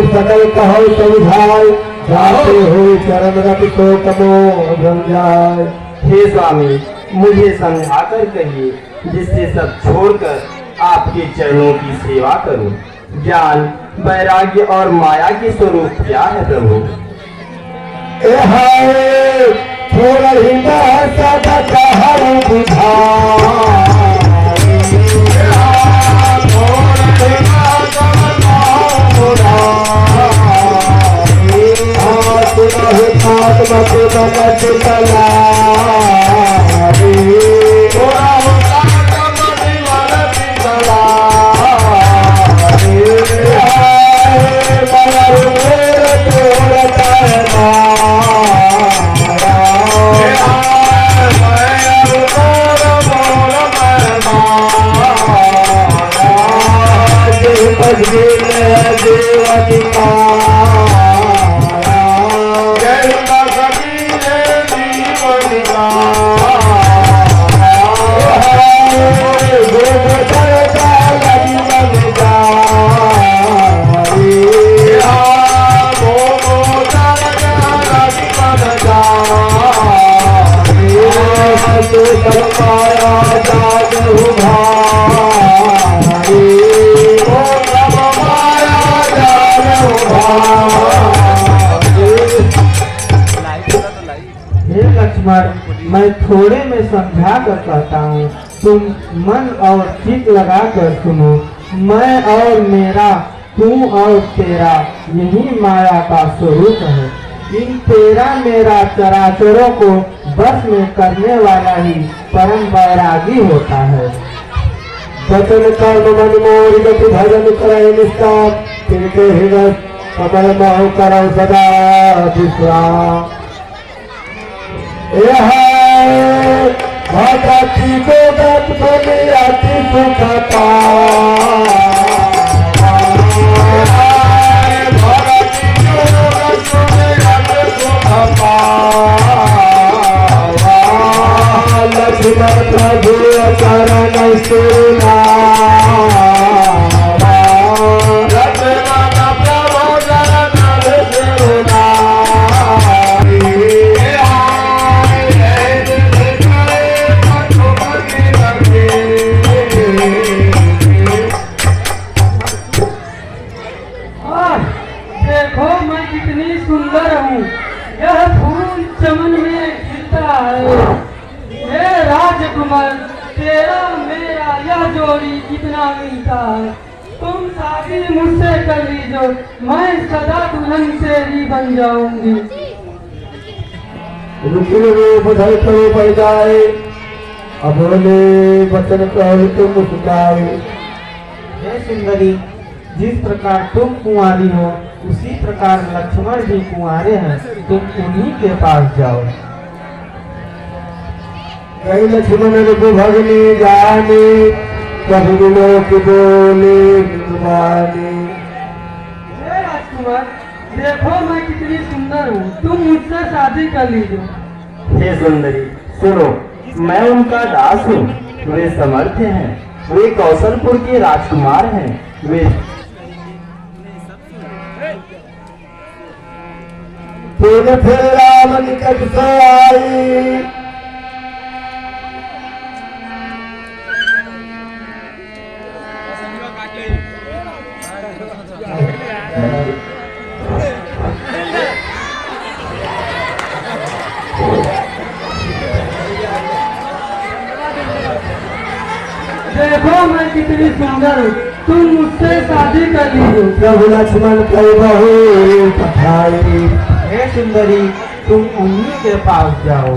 सकल कहो समझाए जाते हुए चरण रख तो तमो भ्रम जाए। हे स्वामी, मुझे समझाकर कहिए जिससे सब छोड़कर आपके चरणों की सेवा करूं। ज्ञान, वैराग्य और माया के स्वरूप क्या है प्रभु? थोड़ा ही सदा कहर बुझा मैं थोड़े में समझा कर कहता हूँ, तुम मन और चित लगा कर सुनो। मैं और मेरा, तू और तेरा, यही माया का स्वरूप है। इन तेरा मेरा चराचरों को बस में करने वाला ही परम वैरागी होता है। वचन कर्म मन मोर गति भजन करे निष्काम, तिनके हृदय कमल मोह करो सदा विश्राम। भगति को गत बोली अति सुखता, भगति को गत बोली अति सुखता। लक्ष्मण प्रभु चरण सुना, तेरा मेरा यह जोड़ी कितना मीठा है। तुम शादी मुझसे कर लीजो, मैं सदा दुल्हन तेरी बन जाऊंगी। बधाई करो पड़ जाए, अब बोले वचन कहो तो मुस्कुराए। हे सुंदरी, जिस प्रकार तुम कुंवारी हो उसी प्रकार लक्ष्मण भी कुंवारे हैं, तुम उन्हीं के पास जाओ। कहीं लक्ष्मण को भगनी जाने, कभी लोग बोले राजकुमार, देखो मैं कितनी सुंदर हूँ, तुम मुझसे शादी कर लीजिए। हे सुंदरी सुनो, मैं उनका दास हूँ, वे समर्थ हैं, वे कौशलपुर के राजकुमार हैं। वे फिर राम निकट से आई, देखो मैं कितनी सुंदर हूँ, तुम मुझसे शादी कर लीजिए। प्रभु लक्ष्मण कहु पठाई। हे सुंदरी, तुम उन्हीं के पास जाओ।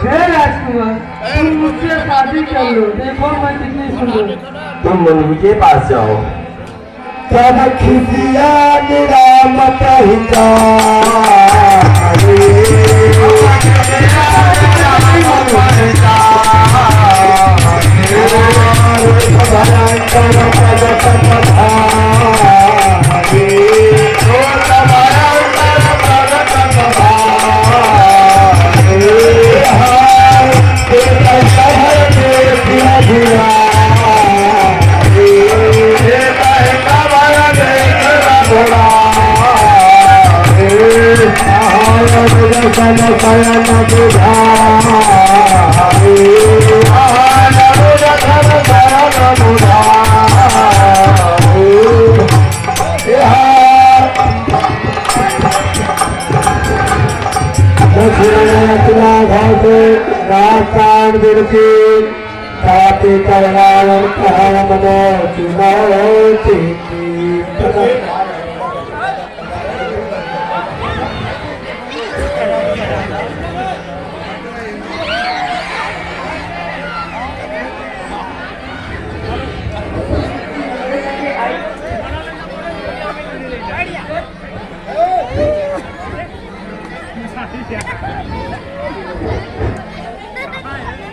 हे राजकुमार, तुम मुझसे शादी कर लो, देखो मैं कितनी सुंदर हूँ। तुम उनके पास जाओ। तब खिसिया राम कहता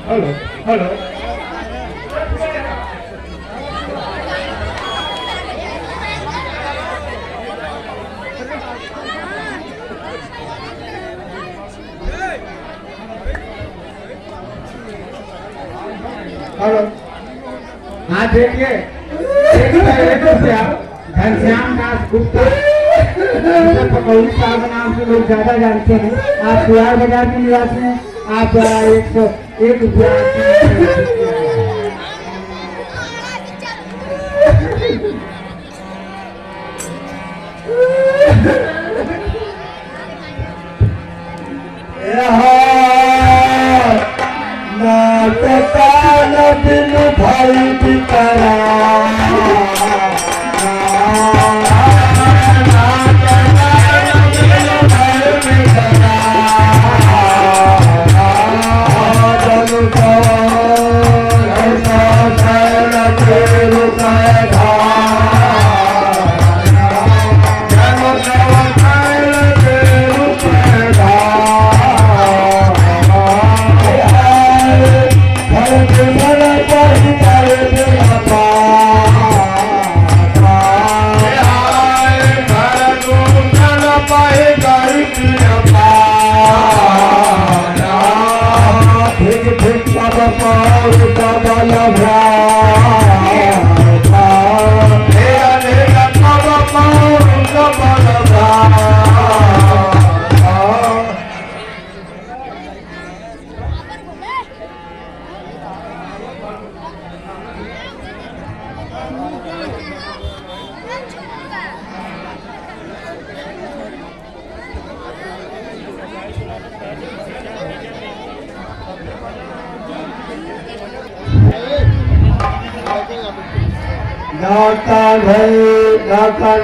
हेलो हेलो हेलो। हाँ देखिए, घनश्याम दास गुप्ता पकौड़ी साहब नाम से लोग ज्यादा जानते हैं। आप बिहार बाजार के निवासी हैं। आप 101 रुपया भाई बिकरा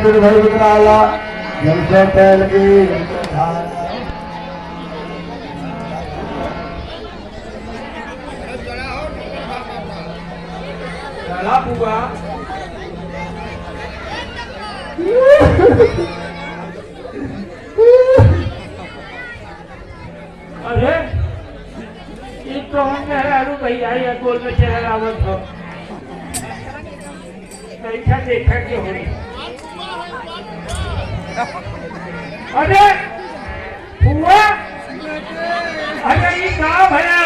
निर्भय विकराला जब से पहल की चला बुआ अरे ये तो हम मेहरारू भैया या गोल में चला रावत हो कैसा देखा के हो अरे हुआ अरे ये कहाँ भया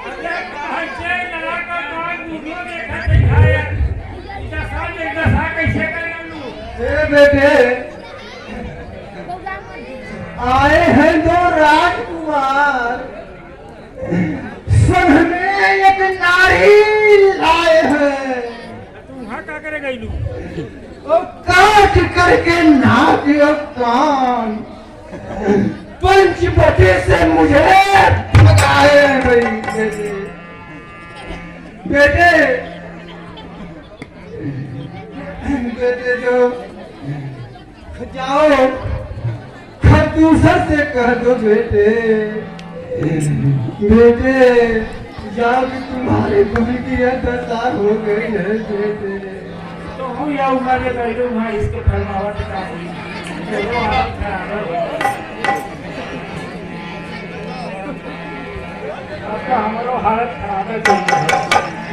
अरे कहाँ से लगा का कान वीडियो देखा दिखाया दशा कैसे कर लूं बेटे आए हैं दो राजकुमार संग में एक नारी लाए हैं। तू वहाँ क्या करे गई लू और काट करके नाक और कान पंचवटी से मुझे भगाए गई। बेटे बेटे जो जाओ खरदूसर से कह दो बेटे बेटे जाओ कि तुम्हारे गुरु की यह दशा हो गई है बेटे। तो हूँ या उम्र में कह दूँ मैं इसके फरमावट का हुई चलो आप आपका हमारो हालत खराब है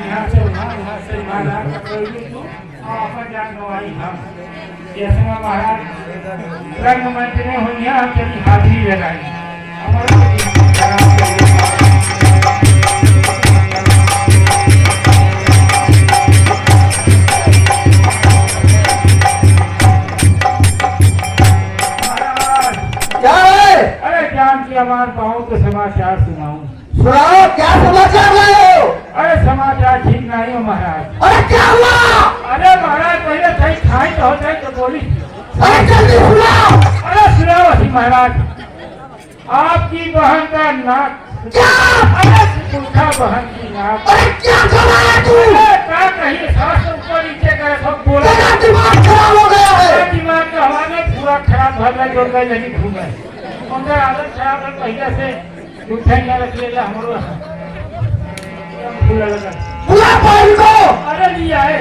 यहाँ से वहाँ से महाराज आपका जान गवाई हम जैसे महाराज रंग मंच में हुई हम चली हाजिरी लगाई हमारे गाँव के समाचार सुनाऊं। सुनाओ क्या समाचार लाए हो? अरे समाचार ठीक नहीं हो महाराज। अरे क्या हुआ? अरे महाराज पहले सही खाई तो होता है तो बोली। अरे जल्दी सुनाओ। अरे सुनाओ असी महाराज आपकी बहन का नाक क्या? अरे पुरखा बहन की नाक। अरे क्या कराया तू? क्या कहिए सांस ऊपर नीचे करे सब बोला। तेरा दिमाग खराब हो गया है। दिमाग का हमारे पूरा खराब भर गया जो गए नहीं घूमे उनका आदत खराब है पहले से उठे न रख लेगा हमारो फूला लगा बुला पाई को। अरे लिया है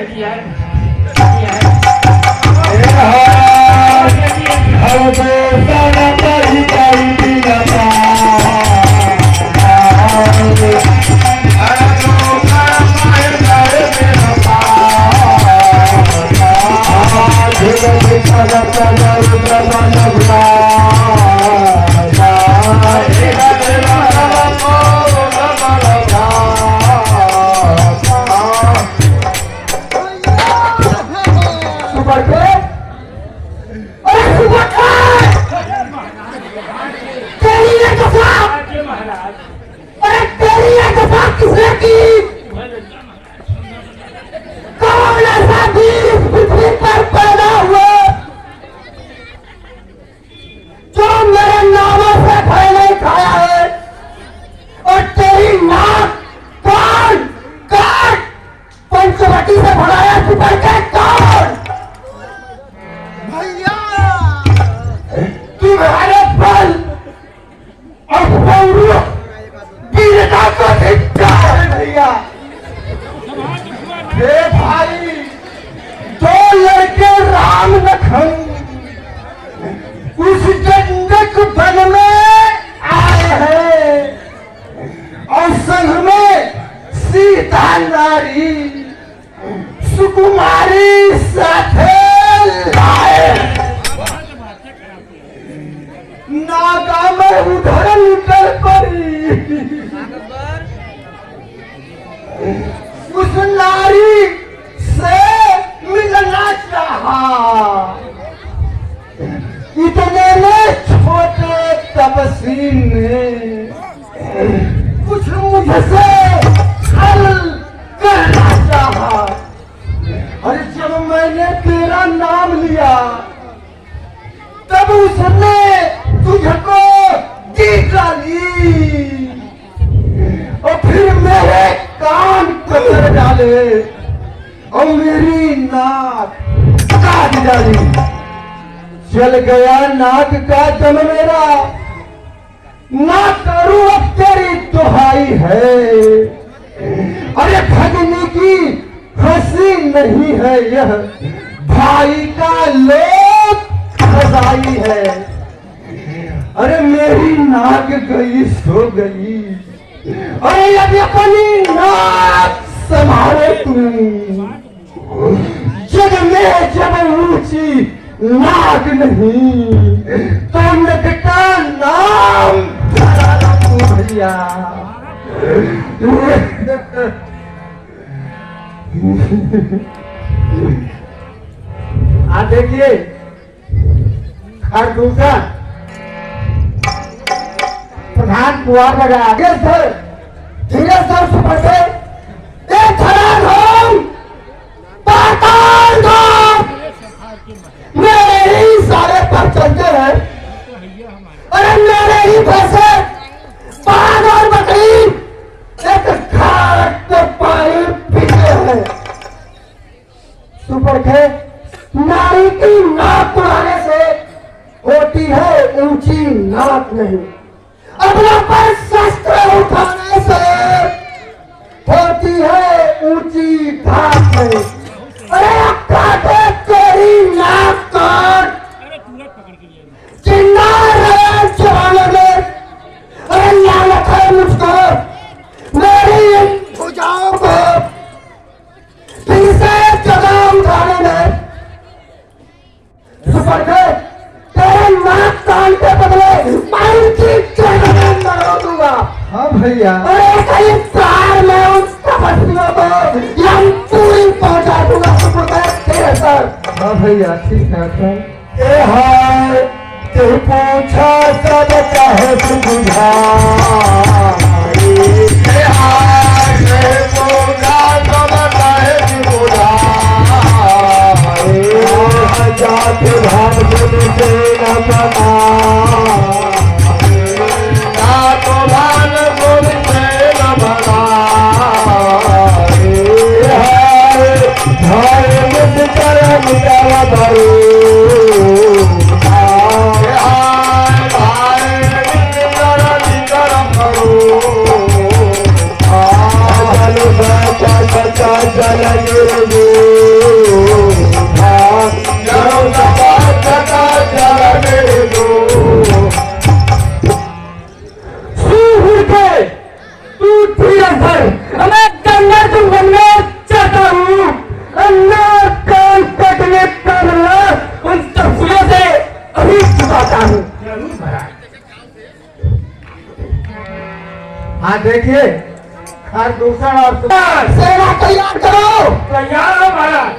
सुकुमारी साथे लाए नागा में उधर निकल पड़ी उस नारी से मिलना चाहा इतने में छोटे तपस्वी ने कुछ मुझसे हल करना चाहा। अरे जब मैंने तेरा नाम लिया तब उसने तुझको जीत ली और फिर मेरे कान पकड़ डाले और मेरी नाक काट डाली। चल गया नाक का दम मेरा, ना करूं अब तेरी दुहाई है। अरे भगनी की हंसी नहीं है यह, भाई का लोक सजाई है। अरे मेरी नाक गई सो गई, अरे अब अपनी नाक संभाले तुम। जग में जब ऊंची नाक नहीं तो नकटा नाम भैया। आ देखिए खरदूसा प्रधान कुआर लगा आगे सर धीरे सर सुपर से एक खड़ा हम पाताल सुपरखे, नारी की नाक उड़ाने से होती है ऊंची नाक नहीं, अपना पर शस्त्र उठाने से होती है ऊंची धाक नहीं। अरे काटे तेरी नाक काट, चिल्ला रहे जवानों में, अरे लानत है मुझको, मेरी इन भुजाओं को फिर से जगह उठाने में। सुपरखे, तेरे नाक कान के बदले मैं उनकी गर्दन मरोड़ दूंगा। हाँ भैया। अरे कई बार मैं उन तपस्वियों को यमपुरी पहुंचा दूंगा। सुपरखे तेरे सर। हाँ भैया ठीक है सर। ए हाय तू पूछा सब कहे बुझा, ए हाय तू पूछा सब कहे बुझा, जात भाव से न बना, जात भाव से न बना, धर्म कर्म क्या करो, हाँ देखिए दूसरा और सेना तैयार करो। तैयार हो महाराज।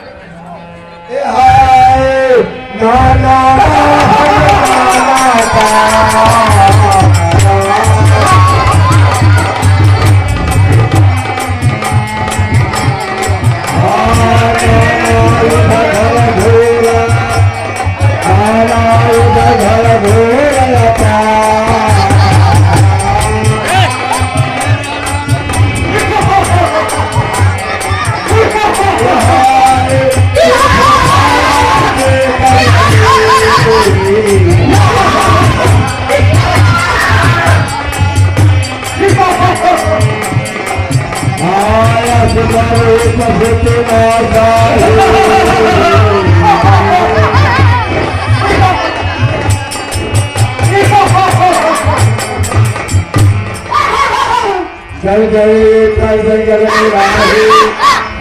जय जय जय जय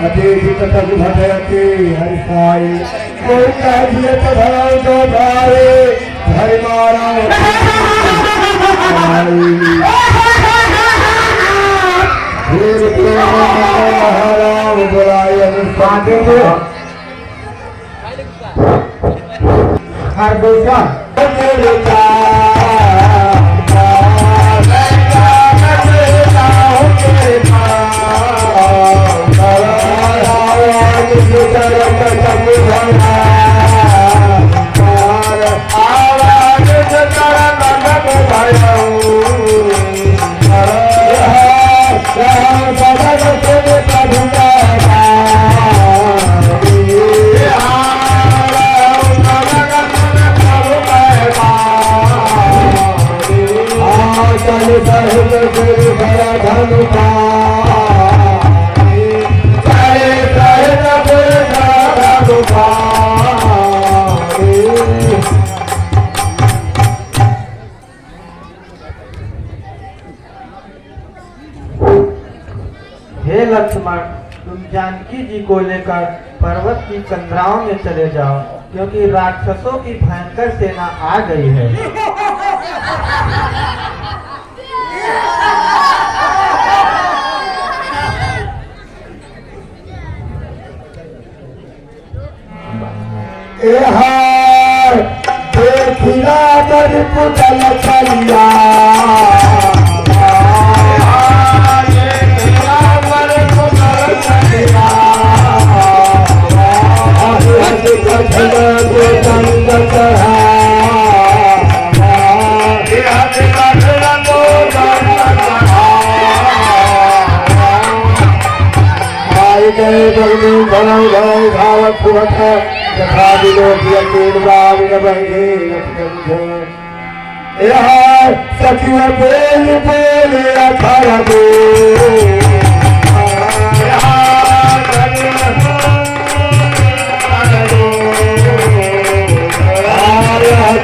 अतिथि तथा भटके हरि साई, कोई चाहिए तो धराओ तो भारे हरि मारा महाराम बुलाए हर दूसरा हे लक्ष्मण, तुम जानकी जी को लेकर पर्वत की कंदराओं में चले जाओ, क्योंकि राक्षसों की भयंकर सेना आ गई है। देखिया कर पुतल चलिया, आई जय भगनी भनौ भय भावक सुवत यथा विलोकी अकेल बाग बहे यह सखी बेल बेल अखाड़ा दो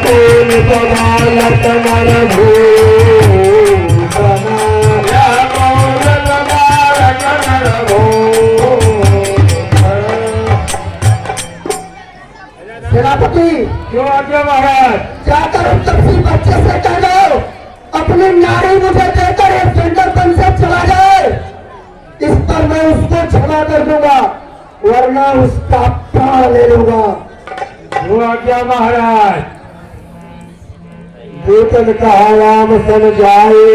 तेल बगालत मर भू सेनापति क्यों आज्ञा महाराज। जाकर उस तपसी बच्चे से कह दो अपनी नारी मुझे देकर एक सुंदरपन से चला जाए, इस पर मैं उसको क्षमा कर दूंगा वरना उसका प्राण ले लूंगा। क्यों आज्ञा महाराज। दूतन कहा राम सन जाए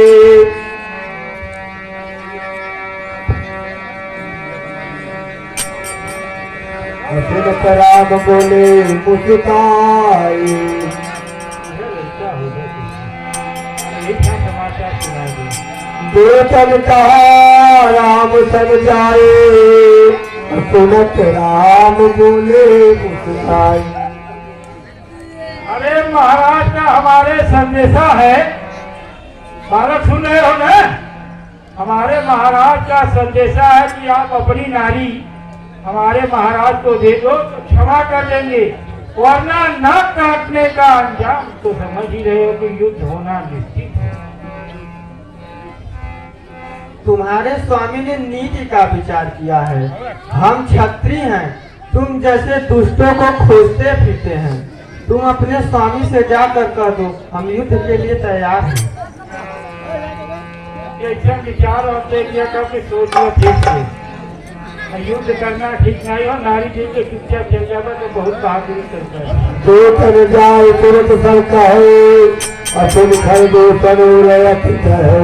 असिन राम बोले मुस्काए समाचार सुना दे। दूतन कहा राम सन जाए सुनत राम बोले मुस्काए। अरे महाराज का हमारे संदेशा है, बालक सुन रहे हो ना। हमारे महाराज का संदेशा है कि आप अपनी नारी हमारे महाराज को दे दो तो क्षमा कर देंगे, वरना नाक काटने का अंजाम तो समझ ही रहे हो कि युद्ध होना निश्चित है। तुम्हारे स्वामी ने नीति का विचार किया है। हम क्षत्रिय हैं, तुम जैसे दुष्टों को खोजते फिरते हैं। तुम अपने स्वामी से जाकर कह दो हम युद्ध के लिए तैयार हैं। ऐसा विचार और देखिए कब सोच लो ठीक से। युद्ध करना ठीक नहीं हो, नारी जी के चुपचाप चल जाता तो बहुत बहादुरी करता है। दो तन जाए तुरंत सब कहो अपन घर दो तन रयत कहो।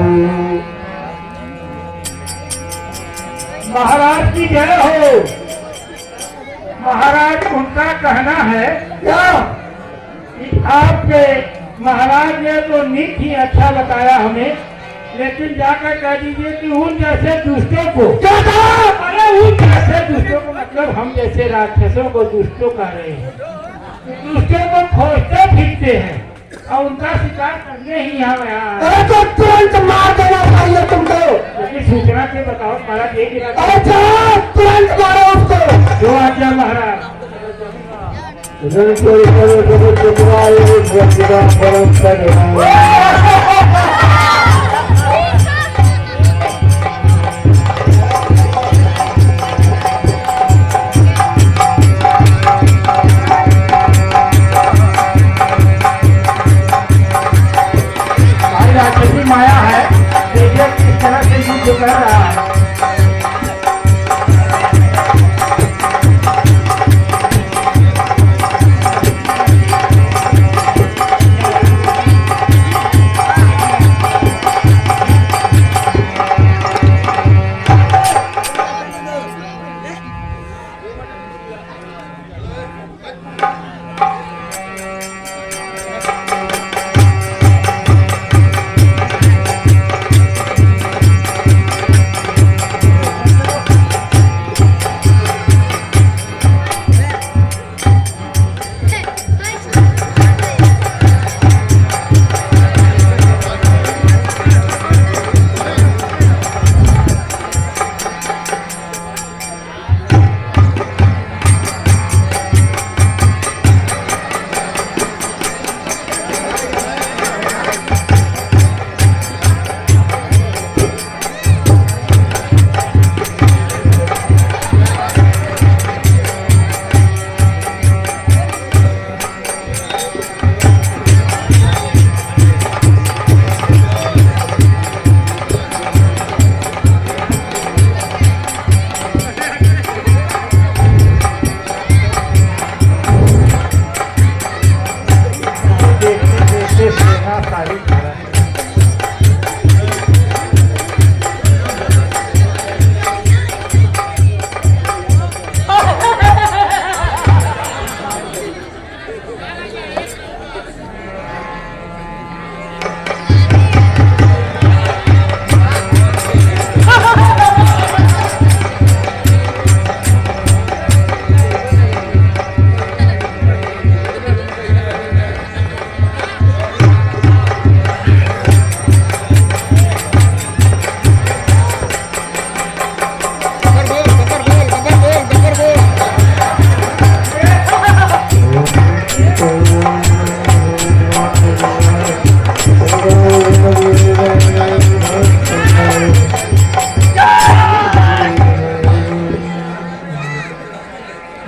महाराज की जय हो। महाराज उनका कहना है क्या कि आपके महाराज ने तो नीति ही अच्छा बताया हमें, लेकिन जाकर कह दीजिए कि उन जैसे दुष्टों को, अरे उन जैसे दुष्टों को मतलब हम जैसे राक्षसों को दुष्टों कह रहे हैं, दुष्टों को खोजते फिरते हैं और उनका शिकार करने ही हम यहाँ। अरे तो तुरंत मार देना चाहिए तुमको। लेकिन सूचना से बताओ महाराज ये गिरा अरे जाओ तुरंत मारो उसको। जो आज्ञा महाराज। रणपुर करो करो चुपराए भक्तिराम परम कर राक्षसी माया है, देखिए किस तरह से युद्ध कर रहा है।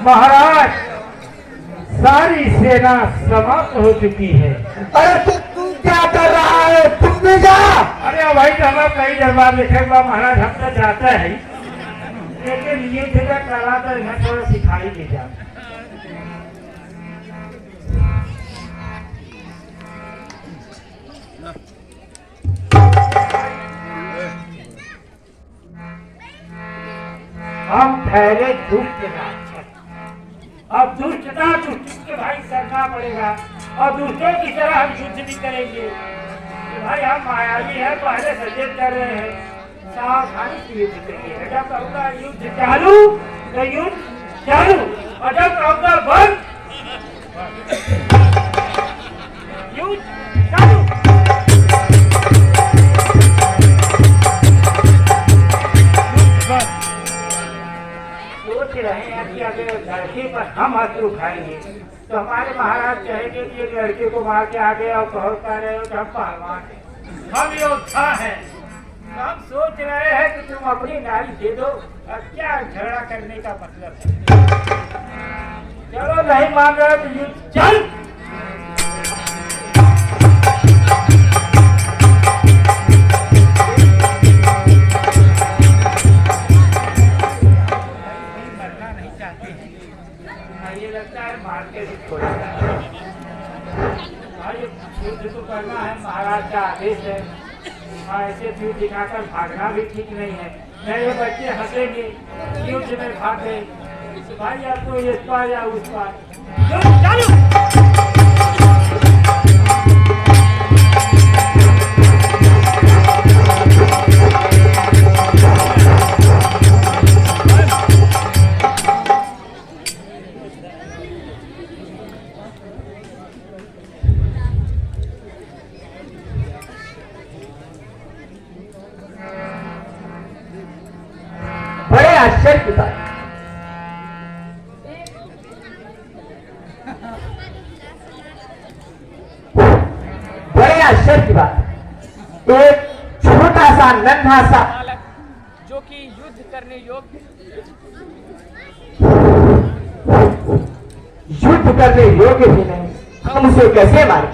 महाराज, सारी सेना समाप्त हो चुकी है। अरे तू क्या कर रहा है? तुम भी जा। अरे भाई तो हमें कई दरबार लिखे महाराज, हम तो जाते हैं, लेकिन ये जगह कला तो इन्हें थोड़ा सिखाई दी जाए। हम ठहरे दुष्ट राक्षस, अब दुष्टता दुष्ट के भाई करना पड़ेगा, और दुष्टों की तरह हम युद्ध भी करेंगे। तो भाई हम मायावी हैं, पहले सचेत कर रहे हैं, सावधानी से युद्ध करिए। जब कहूँगा युद्ध चालू तो युद्ध चालू, और जब कहूँगा बंद युद्ध चालू। सोच रहे हैं कि अगर लड़के पर हम अस्त्र उठाएंगे तो हमारे महाराज कहेंगे कि एक लड़के को मार के आ गए और कहो कह रहे हो कि हम पहलवान हैं, हम योद्धा हैं। तो हम सोच रहे हैं कि तुम अपनी नारी दे दो, और क्या झगड़ा करने का मतलब है। चलो नहीं मान रहे तो युद्ध चल। ये लगता है मार के भी छोड़ेगा। युद्ध तो करना है, महाराज का आदेश है, और ऐसे युद्ध दिखाकर भागना भी ठीक नहीं है। मेरे बच्चे हंसेंगे युद्ध में भागे, भाई या तो इस पार या उस पार। बड़े आश्चर्य की बात, बड़े आश्चर्य की बात, एक छोटा सा नन्हा सा जो कि युद्ध करने योग्य, युद्ध करने योग्य भी नहीं, हम उसे कैसे मारें?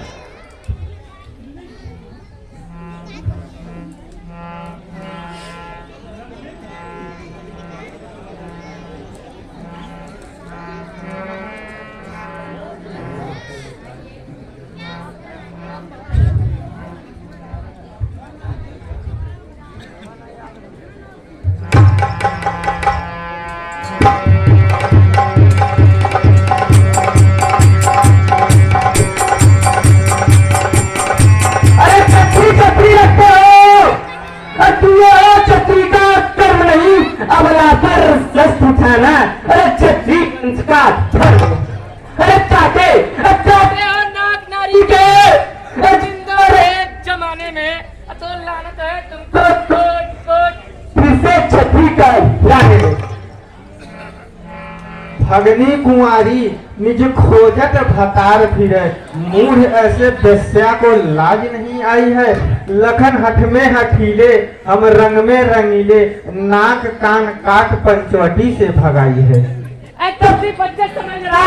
जमाने में तो लानत है तुमको। फिर से छतरी का लाने दो। भगनी कुंवारी निज खोजत भतार फिरे, मूढ़ ऐसे बेस्या को लाज नहीं आई है। लखन हठ में हठीले, हम रंग में रंगीले, नाक कान काट पंचवटी से भगाई है। समझ रहा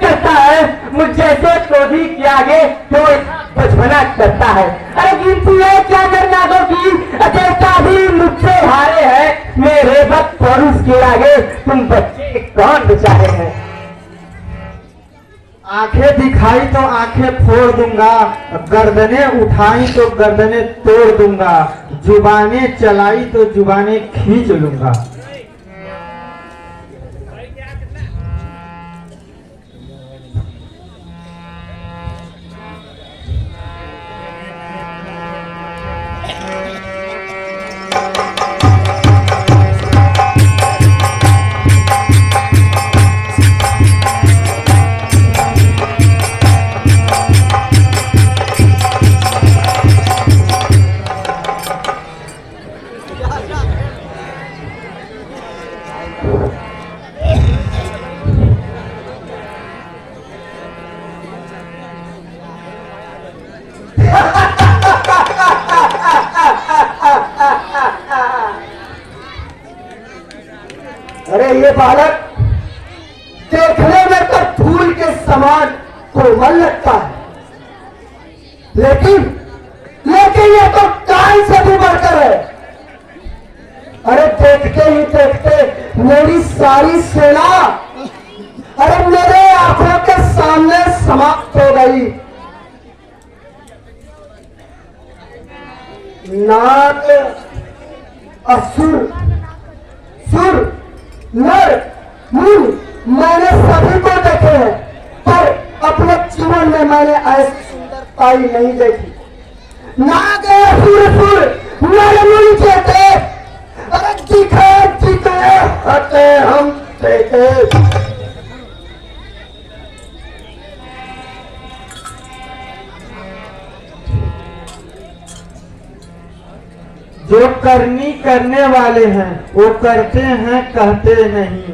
करता है मुझ जैसे क्रोधी के आगे तो बचपना करता है। अरे गिनती है क्या करना दो की देवता भी मुझसे हारे हैं, मेरे वक्त पौरुष के आगे तुम बच्चे कौन बेचारे हैं। आंखें दिखाई तो आंखें फोड़ दूंगा, गर्दने उठाई तो गर्दने तोड़ दूंगा, जुबानें चलाई तो जुबानें खींच लूंगा। बालक देखने में तो फूल के समान कोमल लगता है, लेकिन ये तो कान से भी बढ़कर है। अरे देखते ही देखते मेरी सारी सेना अरे मेरे आंखों के सामने समाप्त हो गई। नाग, असुर, सुर, नर, मुनि मैंने सभी को देखे हैं, पर अपने जीवन में मैंने ऐसी सुंदरता ही नहीं देखी। नाग, असुर, नर, मुनि कहते अरे दिखे हटे हम देखे। जो करनी करने वाले हैं वो करते हैं, कहते नहीं।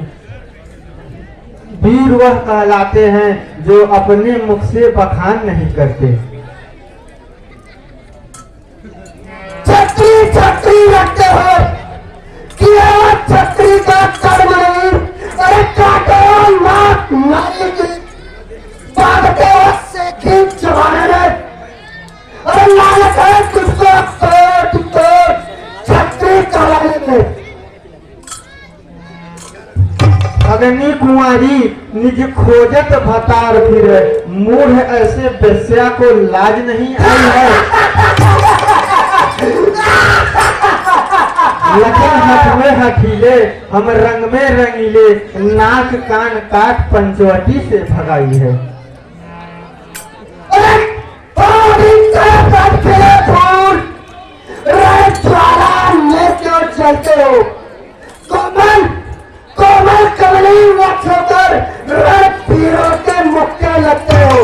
वीर वह कहलाते हैं जो अपने मुख से बखान नहीं करते। छत्री छत्री रखते हो कि छत्री का कर्म नहीं। अरे काटो नाक नाली की भागते से खींच चबाने में। अरे लालच है तुझको तोड़ छत्री चलाने में। अग्नि कुंवारी निज खोजत भतार फिर, मूढ़ ऐसे बेस्या को लाज नहीं आई है। लखन हठ में हठीले, हम रंग में रंगीले, नाक कान काट पंचवटी से भगाई है। चलते हो कोमल कोमल कमली वक्त होकर रण पीरों के मुक्के लगते हो।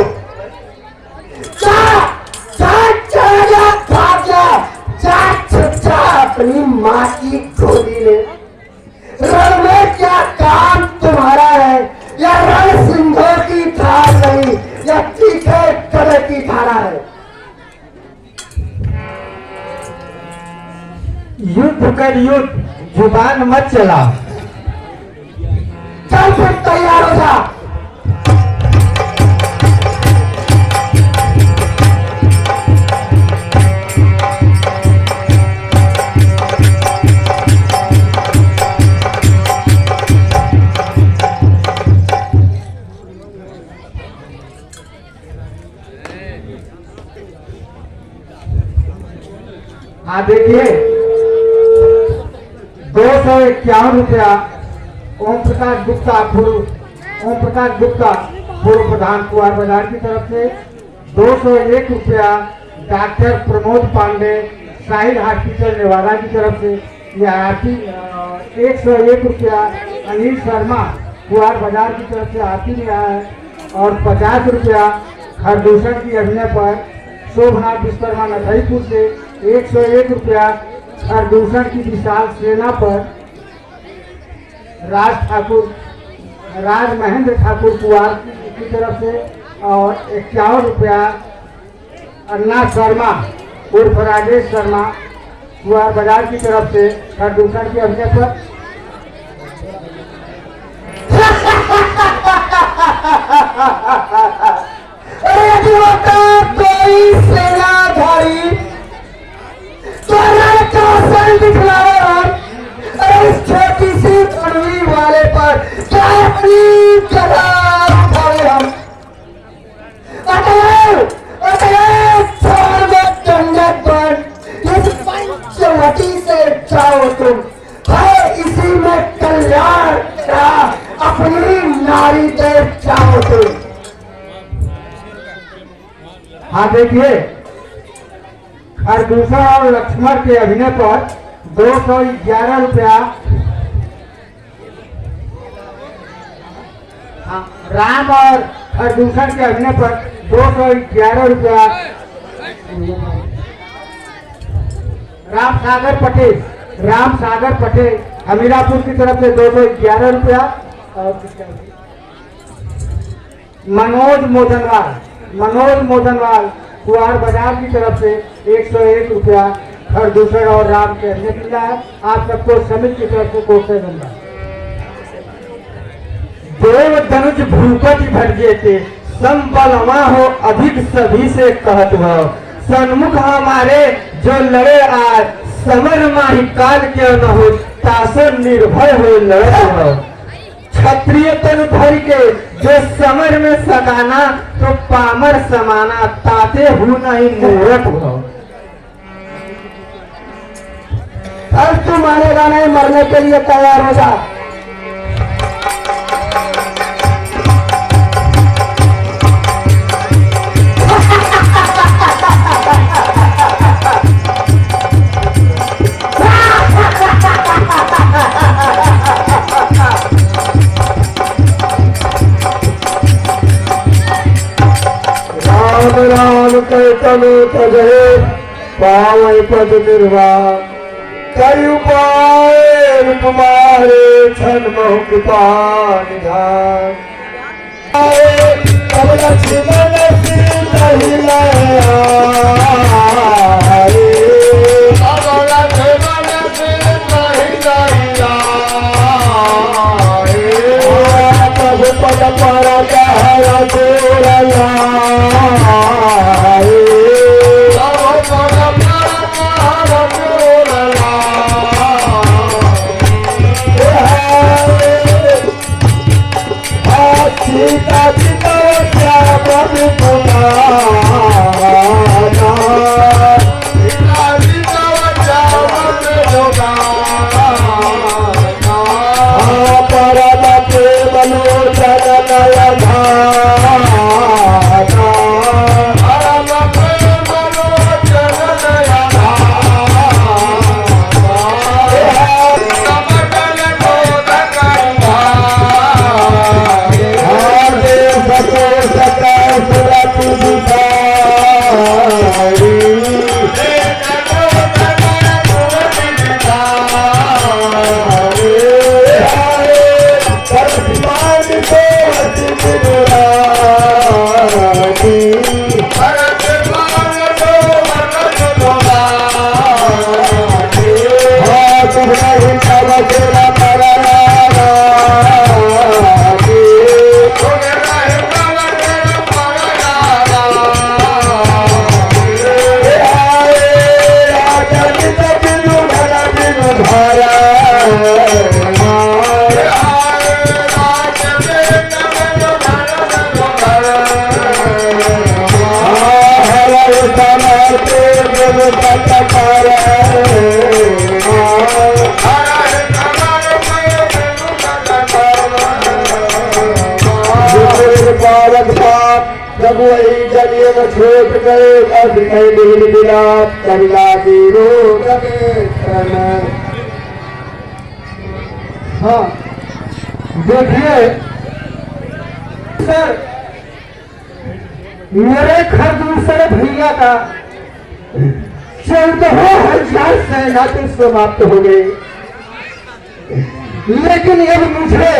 अपनी माँ की गोदी में। रण में क्या काम तुम्हारा है? या रण सिंधों की धार नहीं, या तीखे कड़े की धारा है? युद्ध कर युद्ध, जुबान मत चला। चल फिर तैयार हो जा। हाँ देखिए, 251 रुपया ओम प्रकाश गुप्ता पूर्व प्रधान कुआर बाजार की तरफ से। 201 रुपया डॉक्टर प्रमोद पांडे साहिल हॉस्पिटल नेवादा की तरफ से। यह 101 रुपया अनिल शर्मा कुआर बाजार की तरफ से आरती में आया है। और 50 रुपया खरदूषण की अभिनय पर शोभनाथ विश्वकर्मा नथईपुर से। 101 रुपया खरदूषण की विशाल सेना पर राज महेंद्र ठाकुर कुआर की तरफ से। और 51 रुपया अन्ना शर्मा उर्फ राजेश शर्मा कुआर बाजार की तरफ से खरदूषण की अभिनय पर। कोई सेनाधारी दिखलाए और इस छोटी सी कड़वी वाले पर क्या अपनी जगह उठाए हम। इस पंचवटी से जाओ तुम, है इसी में कल्याण का, अपनी नारी दे जाओ तुम। हाँ देखिए, खरदूषण और लक्ष्मण के अभिनय पर 211 रुपया। राम और खरदूषण के अभिनय पर 211 रुपया। राम सागर पटेल हमीरापुर की तरफ से 211 रुपया। और मनोज मोदनवाल कुआर बाजार की तरफ से 101 रुपया खरदूषण और राम के अभिनय मिला है। आप सबको समिति की तरफ से कोट से धन्यवाद। देव धनुष भूपति भटजे थे संबलमा हो अधिक सभी से कहत हो सन्मुख हमारे जो लड़े आज समर माही काल के न हो तासो निर्भय हो लड़े हो क्षत्रिय तन धर के जो समर में सदाना तो पामर समाना ताते हु नहीं मूर्ख हो। अब तू मानेगा नहीं, मरने के लिए तैयार हो जा। राम राम तनु तजहे पावै पद निर्वाह कई उपाय तुम्हारे छन बहु कृपा निधान कब लक्ष्मण सीता ही पद पर सीता सीता जब वही जलिए में छोट गए अब नहीं मिला कमला की रोग हाँ देखिए सर मेरे घर दूसरे भैया का 14,000 सेना तो समाप्त हो गए लेकिन अब मुझे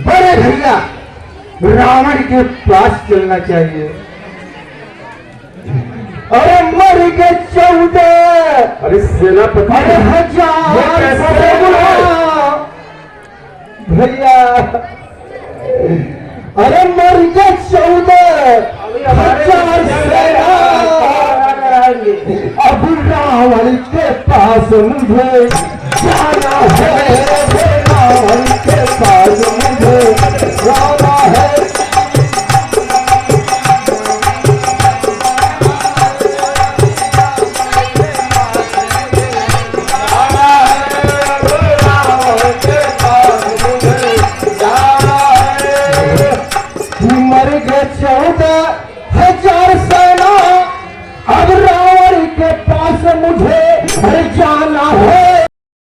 बड़े भैया रावण के पास चलना चाहिए। अरे मर के 14 अरे सेनापति अरे 1000 भैया अरे मर के 14,000 सेना अब रावण के पास मुझे जाना है रावण के पास